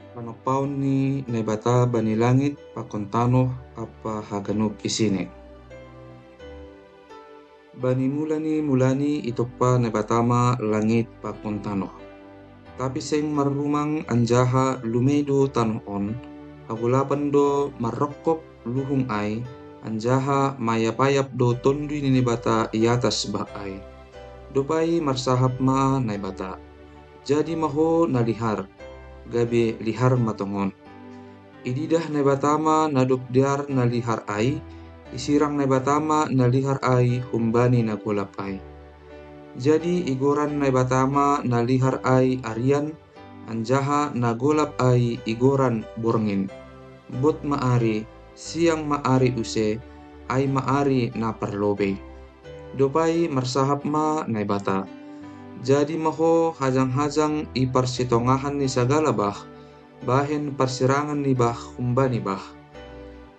Panopaon ni naibata bani langit pakon tanoh apa haganup isine. Bani mulani itoppa naibatama langit pakon tanoh. Tapi seng marrumang anjaha lumedo tanoh on, hagulapan do marrokkop luhung ai, anjaha mayapayap do tondui ni naibata i atas bah ai. Dopai marsahap ma naibata. Jadi maho nalihar, gabe lihar matongon. Ididah naibatama nadop diar nalihar ai, isirang naibatama nalihar ai humbani nagolap ai. Jadi igoran naibatama nalihar ai arian, anjaha nagolap ai igoran borngin. Bot maari, siang maari use, ai maari na perlobe. Dopai marsahap ma naibata. Jadi maho hajang-hajang i persitongahan ni sagala bah, bahen persirangan ni bah humbani bah.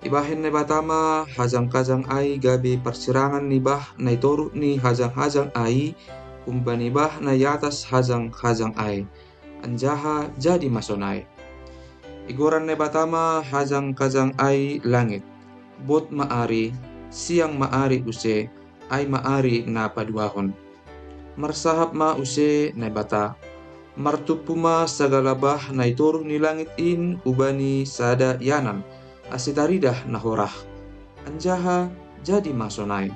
Ibahen ni batama hajang-kajang ai gabe persirangan ni bah na itoru ni hajang-hajang ai humbani bah na yatas hajang-hajang ai. Anjaha jadi masonai. Igoran ni batama hajang-kajang ai langit. Bot maari, siang maari use, ai maari na paduahon. Marsahap ma use na bata. Martupuma sagala bah na itoru ni langit in ubani sada yanan. Asitaridah nahorah. Anjaha jadi masonai.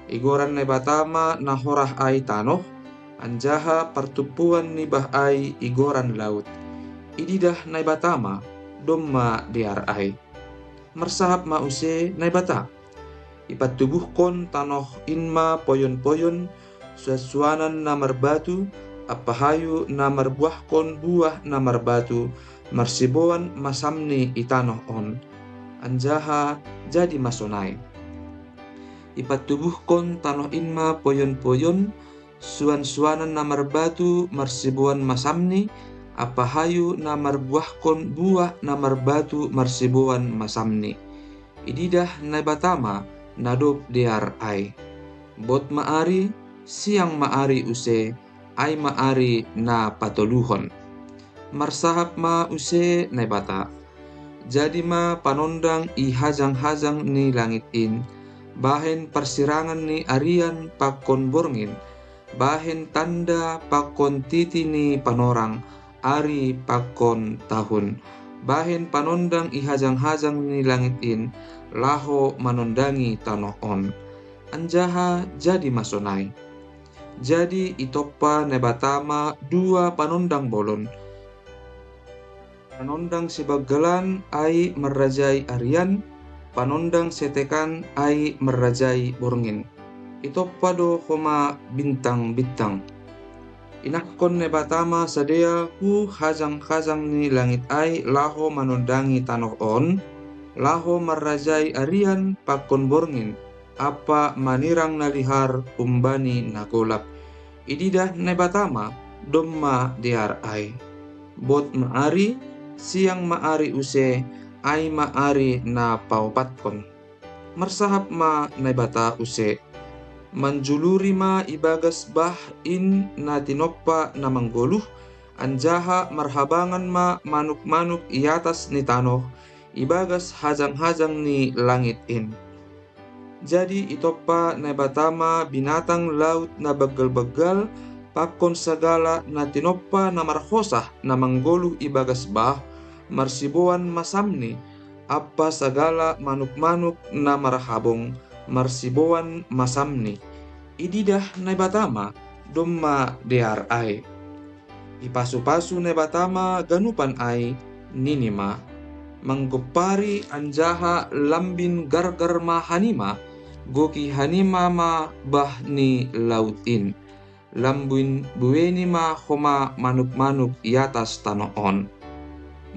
Igoran na batama nahorah ai tanoh. Anjaha pertupuan ni bah ai igoran laut. Ididah na batama domma diar ai. Marsahap ma use na bata. Ipatubuhkon tanoh inma poyon-poyon suasuanan na marbatu, apahayu na marbuahkon buah na marbatu, marsiboan masamni itanoh on. Anjaha jadi masonai. Ipatubuhkon tanoh inma poyon-poyon suan-suanan na marbatu, marsiboan masamni, apahayu na marbuahkon buah na marbatu, marsiboan masamni. Ididah na batama nadop diar ai. Bot maari, siang maari use, ai maari na patoluhon. Marsahap ma use na bata. Jadi ma panondang i hajang-hajang ni langit in, bahen persirangan ni arian pakon borngin, bahen tanda pakon titi ni panorang, ari pakon tahun. Bahen panondang i hajang-hajang ni langit in, laho manondangi tanoh on. Anjaha jadi masonai. Jadi itoppa nebatama dua panondang bolon. Panondang sebagalan ai merajai arian, panondang setekan ai merajai borngin. Itoppa do homa bintang-bintang. Inakkon nebatama sadea hu hajang-hajang ni langit ai laho manondangi tanoh on, laho merajai arian pakon borngin, apa manirang nalihar umbani nagolap. Ididah nebatama domma diar ai. Bot maari, siang maari use, ai maari na paupatkon. Marsahap ma nebata use. Manjuluri ma ibagas bah in na tinoppa na manggoluh, anjaha marhabangan ma manuk-manuk i atas ni tanoh, ibagas hajang-hajang ni langit in. Jadi itoppa na batama binatang laut na bagal-bagal, pakon sagala na tinoppa na marhosah na manggoluh ibagas bah, marsiboan masamni, apa sagala manuk-manuk na marhabong, marsiboan masamni. Ididah na batama domma diar ai. Ipasu-pasu na batama ganupan ai ninima. Manggopari anjaha lambin gargar ma hanima, goki hanima ma bah ni lautin. Lambuin bueni ma homa manuk-manuk i atas tanoh on.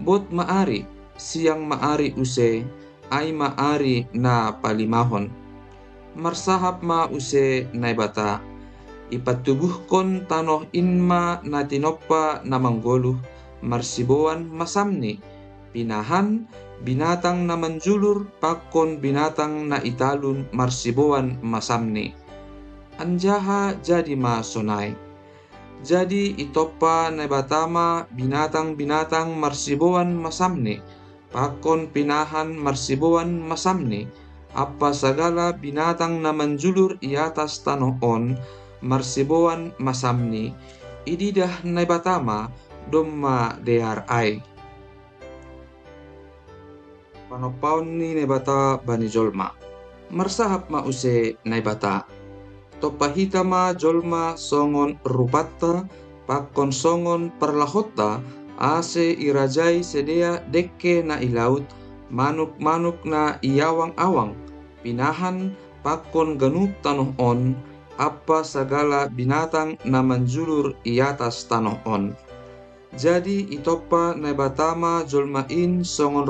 Bot maari, siang maari use, ai maari na palimahon. Marsahap ma use na bata. Ipatubuhkon tanoh inma na tinoppa na manggoluh, marsiboan masamni, pinahan binatang na manjulur pakon binatang na italun marsiboan masamni. Anjaha jadi masonai. Jadi itopa nebatama binatang-binatang marsibuan masamni, pakon pinahan marsibuan masamni, apa segala binatang na menjulur i atas tanah on, marsibuan masamni, ididah nebatama domma dear ai. Panopaon ni nebata bani jolma. Marsahap ma use nebata. Topahita ma jolma songon rupatta pakon songon parlahotta ase irajai sedea dekke na ilaut manuk-manuk na iawang-awang pinahan pakon ganuk tanoh on apa segala binatang na menjulur i atas tanoh on. Jadi itopa nebatama jolmain songon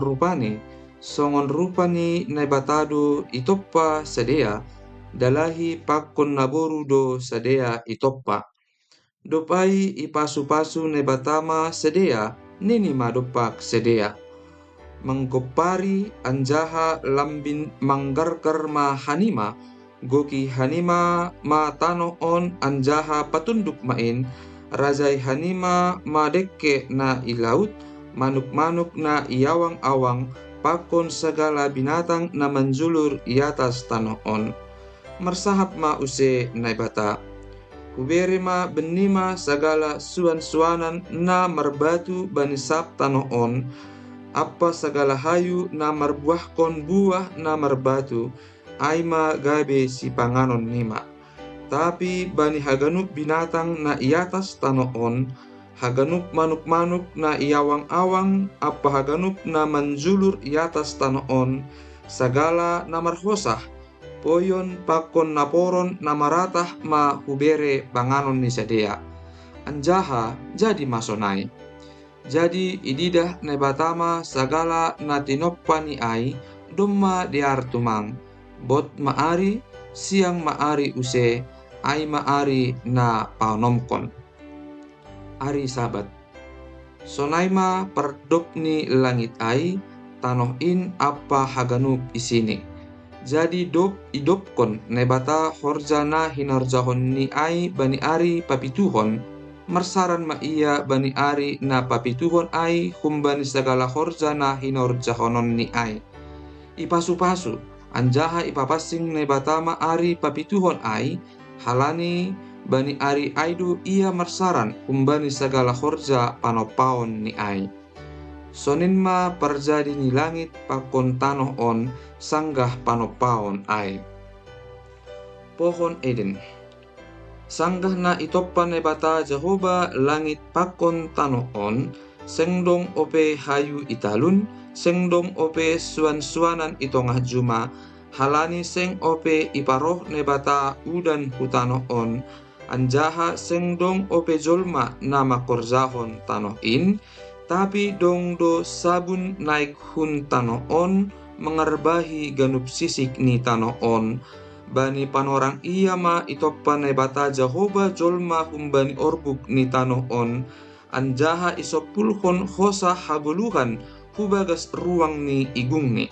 rupani nebatado itopa sedea dalahi pakon naboru do sedea itoppa. Dopai ipasu-pasu nebatama sedea nini madopak sedea. Mangkopari anjaha lambin manggarkar ma hanima goki hanima ma tano on anjaha patunduk main rajai hanima ma dekke na ilaut manuk-manuk na iawang-awang pakon segala binatang na menjulur i atas tanah on. Marsahap ma use naibata. Hubere ma benima segala suan-suanan na marbatu banisap tanah on, apa segala hayu na marbuahkon buah na marbatu, aima gabe si panganon nima. Tapi bani haganuk binatang na i atas tanah on, haganuk manuk-manuk na iawang-awang, apa haganuk na menjulur i atas tanah on, segala na marhosah, poyon pakon naporon na maratah ma hubere panganon ni sedea. Anjaha jadi masonai. Jadi ididah nebatama segala na tinoppa ni ai domma diartumang. Bot maari siang maari use ai maari na panomkon. Ari sabat. Sonaima perdop ni langit ai tanoh in apa haganuk isini. Jadi idopkon nebata horjana hinarjahon ni ai bani ari papituhon marsaran ma iya bani ari na papituhon ai humbani segala horjana hinorjahonon ni ai. Ipasu-pasu anjaha ipapasing nebatama ari papituhon ai halani bani ari aidu ia marsaran humbani segala horja panopaon ni ai. Sonin ma parjadi ni langit pakon tanoh on sanggah panopaon ai. Pohon Eden. Sanggah na itoppa nebata Jehoba langit pakon tanoh on, sengdong ope hayu italun, sengdong ope suan-suanan itongah juma, halani seng ope iparoh nebata udan hutanoh on, anjaha sengdong ope jolma nama korjahon tanoh in, tapi dong do sabun naik hun tanoh on, mengarbahi ganup sisik ni tanoh on. Bani panorang iya ma itoppa nebata Jehoba jolma humbani orbuk ni tanoh on, anjaha isopulhon hosa hagoluhan hubagas ruang ni igung ni.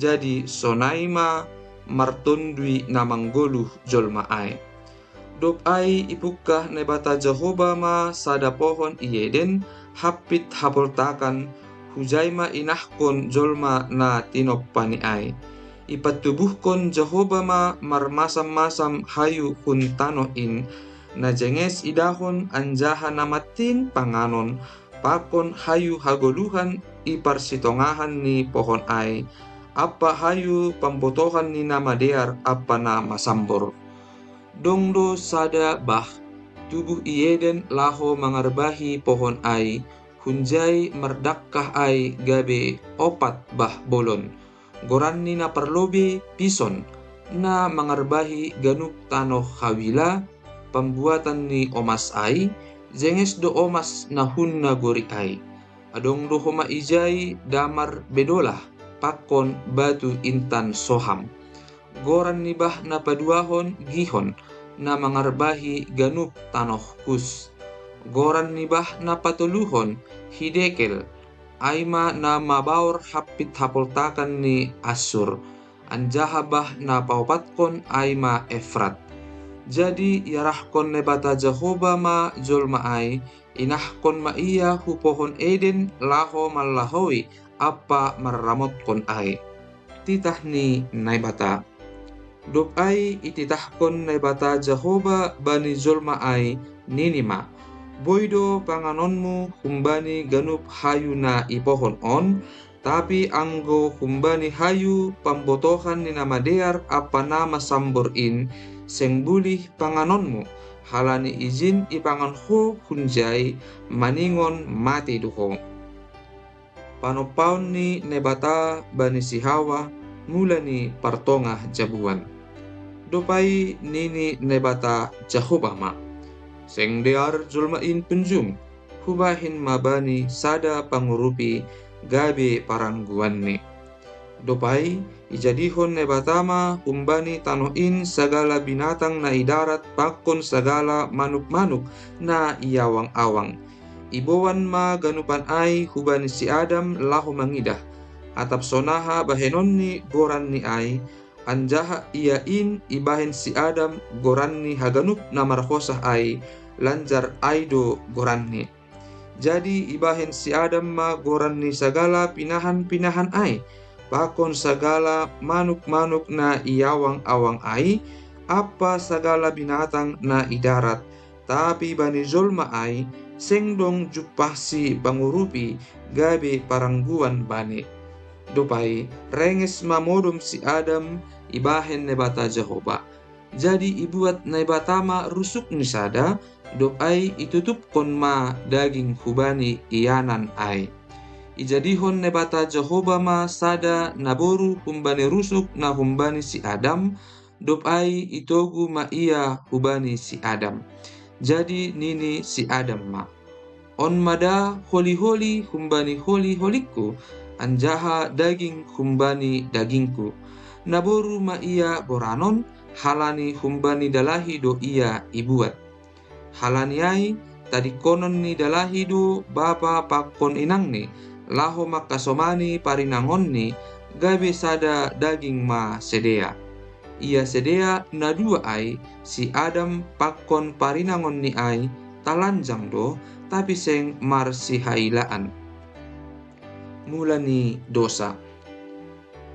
Jadi sonaima martondui namanggoluh jolma ai. Dop ai ipukah nebata Jehoba ma sada pohon ieden hapit hapoltakan hujaima inahkon jolma na tinoppani ai. Ipatubuhkon Jehoba ma marmasam-masam hayu hun tanoh in na jenges idahon anjaha namatin panganon pakon hayu hagoluhan iparsitongahan ni pohon ai apa hayu pambotohan ni nama dear apa na masambor. Dongdo sada bah tubuh ieden laho mangarbahi pohon ai hunjai merdakkah ai gabe opat bah bolon goranni na parlobe pison na mangarbahi ganuk tanoh hawila pembuatan ni omas ai jenges do omas na hun na gori ai adong do homa ijai damar bedolah pakon batu intan soham goran ni bah na paduahon gihon na mangarbahi ganuk tanoh kus goran ni bah na patuluhon hidekel aima na mabaur hapit hapoltakan ni Asur anjaha bah na paupatkon aima Efrat. Jadi yarahkon ne bata Jehoba ma jolma ai, inahkon ma ia hu pohon Eden laho mallahowi apa marramotkon ai. Titah ni nai bata. Dop ai ititahkon nai bata Jehoba bani jolma ai ninima. Boido panganonmu humbani ganup hayu na ipohon on, tapi anggo humbani hayu pambotohan ni nama dear apa nama sambor in, seng bulih panganonmu, halani izin ipangan ho hunjai maningon mati duho. Panopaun ni nebata bani si Hawa mula ni partongah jabuan. Dopai nini nebata Jehoba ma. Seng dear julmain penjung, hubahin mabani sada pangurupi gabe parangguanni. Dopai ijadihon nebatama umbani tanoin segala binatang na idarat pakon segala manuk-manuk na iawang-awang. Ibowan ma ganupan ai hubani si Adam lahu mangidah. Atap sonaha bahenonni goran ni ai, anjaha iain ibahen si Adam goranni haganup na marhosah ai, lanjar aido goranni. Jadi ibahen si Adam ma goranni segala pinahan-pinahan ai, pakon segala manuk-manuk na iawang-awang ai, apa segala binatang na idarat. Tapi bani jolma ai, seng dong jupasi pangurupi gabe parangguan bani. Dopai renges mamodom si Adam ibahen nebata Jehoba. Jadi ibuat nebatama rusuk ni sada, dopai itutup kon ma daging hubani ianan ai. Ijadihon nebata Jehoba ma sada naboru humbani rusuk na humbani si Adam, dopai itogu ma ia hubani si Adam. Jadi nini si Adam ma. On mada holi-holi humbani holi-holiku, anjaha daging humbani dagingku. Naboru ma ia boranon, halani humbani dalahi do ia ibuat. Halani ai tadi konon ni dalahi do bapa pakon inangni, laho makasomani parinangonni, gabe sada daging ma sedea. Ia sedea na dua ai, si Adam pakon parinangon ni ai, talanjang do, tapi seng marsihailaan. Mula ni dosa.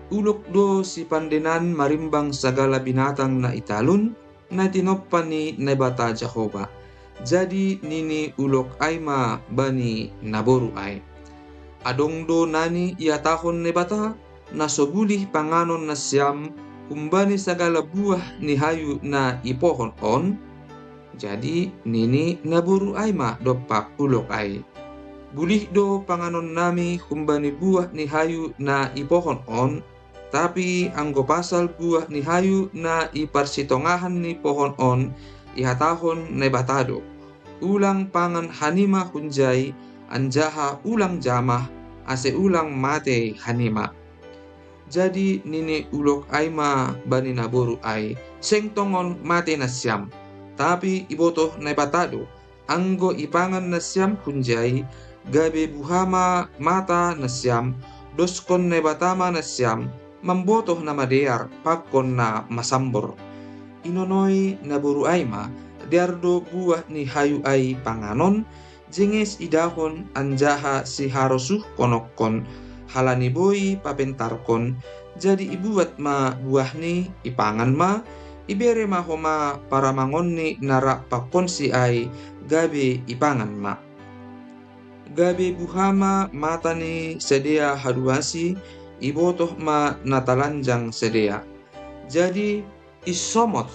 Ulok do si pandenan marimbang segala binatang na italun, na tinoppan ni nebata Jehoba. Jadi nini ulok ay ma bani naboru ay. Adong do nani ia tahon nebata, na sobulih panganon na siyam, kumbani segala buah ni hayu na ipohon on. Jadi nini naboru ay ma dopak ulok ay. Bulih do panganon nami kumbani buah ni hayu na ipohon on, tapi anggo pasal buah ni hayu na iparsitongahan ni pohon on, ihatahon nebatado. Ulang pangan hanima hunjai, anjaha ulang jamah, ase ulang mate hanima. Jadi nini ulok ay ma bani naboru ay, seng tongon mate na siyam, tapi ibotoh nebatado, anggo ipangan na siyam hunjai, gabe buhama mata na siyam, doskon nebatama na siyam, mambotoh na madear pakon na masambor. Inonoy naboru ay ma, diardo buah ni hayu ay panganon, jenges idahon anjaha si harosuh konokon, halani boy papentarkon, jadi ibuat ma buah ni ipangan ma, ibere ma homa para mangonni nara pakon si ay, gabe ipangan ma. Gabe buhama mata ni sedea haduasi, ibotoh ma natalanjang sedea. Jadi isomot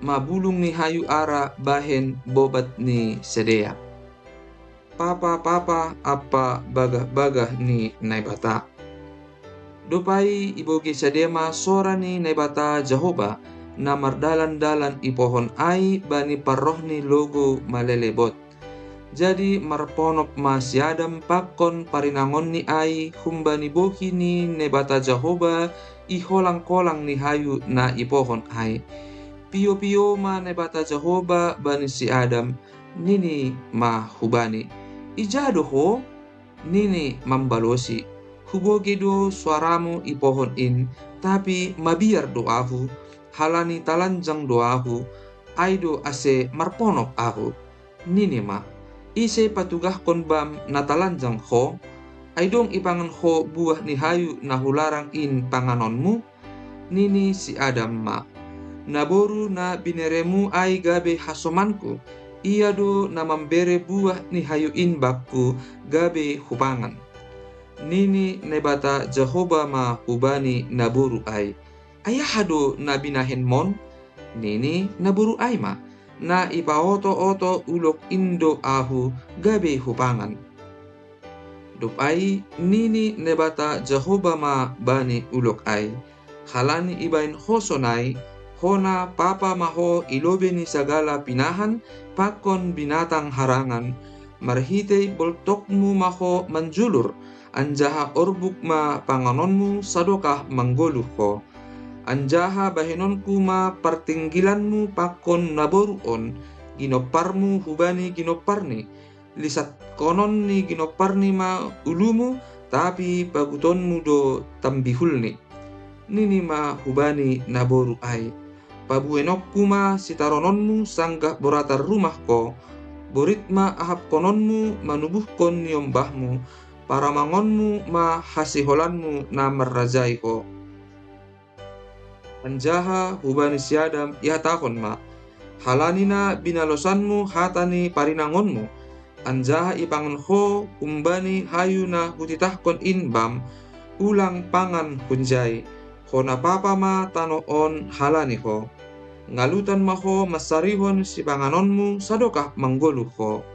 ma bulung ni hayu ara bahen bobat ni sedea. Papa apa bagah-bagah ni naibata. Dopai ibogi sedema sora ni naibata Jehoba, na mardalan-dalan ipohon ai bani parrohni logo malelebot. Jadi marponop ma si Adam pakon parinangon ni ai humbani bohi ni nebata Jehoba iholang-kolang ni hayu na ipohon ai. Pio-pio ma nebata Jehoba bani si Adam, nini ma hubani. Ijado ho, nini mambalosi. Huboge do suaramu ipohon in, tapi mabiar doahu, halani talanjang doahu, aido ase marponok aku. Nini ma, ise patugah kon bam natalanjang ho, aidong ipangan ho buah ni hayu na hularang in panganonmu. Nini si Adam ma, naboru na bineremu ai gabe hasomanku, ia do na mambere buah ni hayu in bakku gabe hupangan. Nini nebata Jehoba ma hubani naboru ai, ayahado na binahen mon. Nini naburu ai ma, na ipaoto-oto ulok indo ahu gabe hupangan. Dupai nini nebata Jehoba ma bani ulok ai, halani ibain hosonai, hona papa maho ilobe ni sagala pinahan, pakon binatang harangan, marhitei boltokmu maho manjulur, anjaha orbuk ma panganonmu sadokah manggoluh ko. Anjaha bahenonku ma partinggilanmu pakon naboruon, ginoparmu hubani ginoparni, lisat konon ni ginoparni ma ulumu, tapi pagutonmu do tambihulni. Nini ma hubani naboru ai, pabuenokku ma sitarononmu sanggah boratar rumah ko, borit ma ahap kononmu manubuhkon niombahmu, paramangonmu ma hasiholanmu na merrajai ko. Anjaha hubani si Adam ihatakon ma, halanina binalosanmu hatani parinangonmu, anjaha ipangan ho umbani hayuna hutitahkon inbam, ulang pangan hunjai, hona papa ma tano on halani ho, ngalutan maho masarihon si panganonmu sadokah manggoluh ho.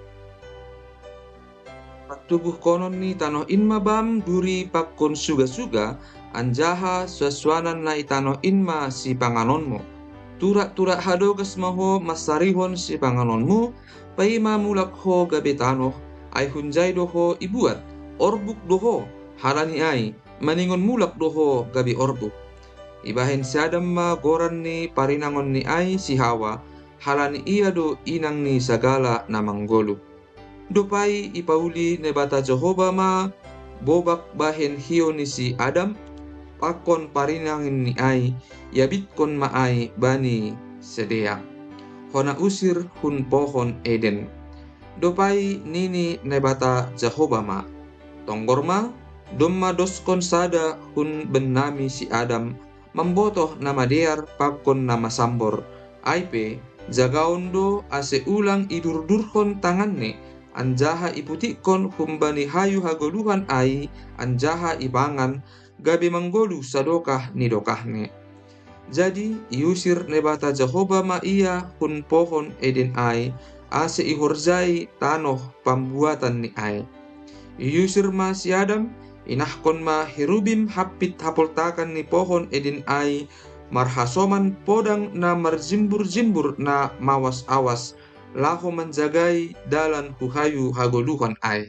Patubuh konon ni tano inma bam duri pakon suga-suga, anjaha suaswanan na itano inma si panganonmu. Turak-turak hadogas maho masarihon si panganonmu, paima mulak ho gabe tanoh, ay hunjay doho ibuat, orbuk doho, halani ay, maningon mulak doho gabe orbuk. Ibahen si Adam ma goran ni parinangon ni ay si Hawa, halani iya do inang ni sagala na manggoluh. Dupai ipauli nebata Jehoba ma bobak bahen hiyo ni si Adam, pakon parinangin ni ai, yabitkon ma ai bani sedea, hona usir hun pohon Eden. Dupai nini nebata Jehoba ma, tonggor ma domma doskon sada hun benami si Adam, membotoh nama dear pakon nama sambor, aipe jagaon do ase ulang idurdurhon tanganne, anjaha iputikon humbani hayu hagoluhan ai, anjaha ipangan gabe manggolu sadokah nidokahne. Jadi iusir nebata Jehoba ma ia hun pohon Eden ai, ase ihorzai tanoh pambuatan ni ai. Iusir ma si Adam, inahkon ma herubim hapit hapoltakan ni pohon Eden ai, marhasoman podang na marzimbur-zimbur na mawas-awas, laho menjagai dalan huhayu hagoluhan ai.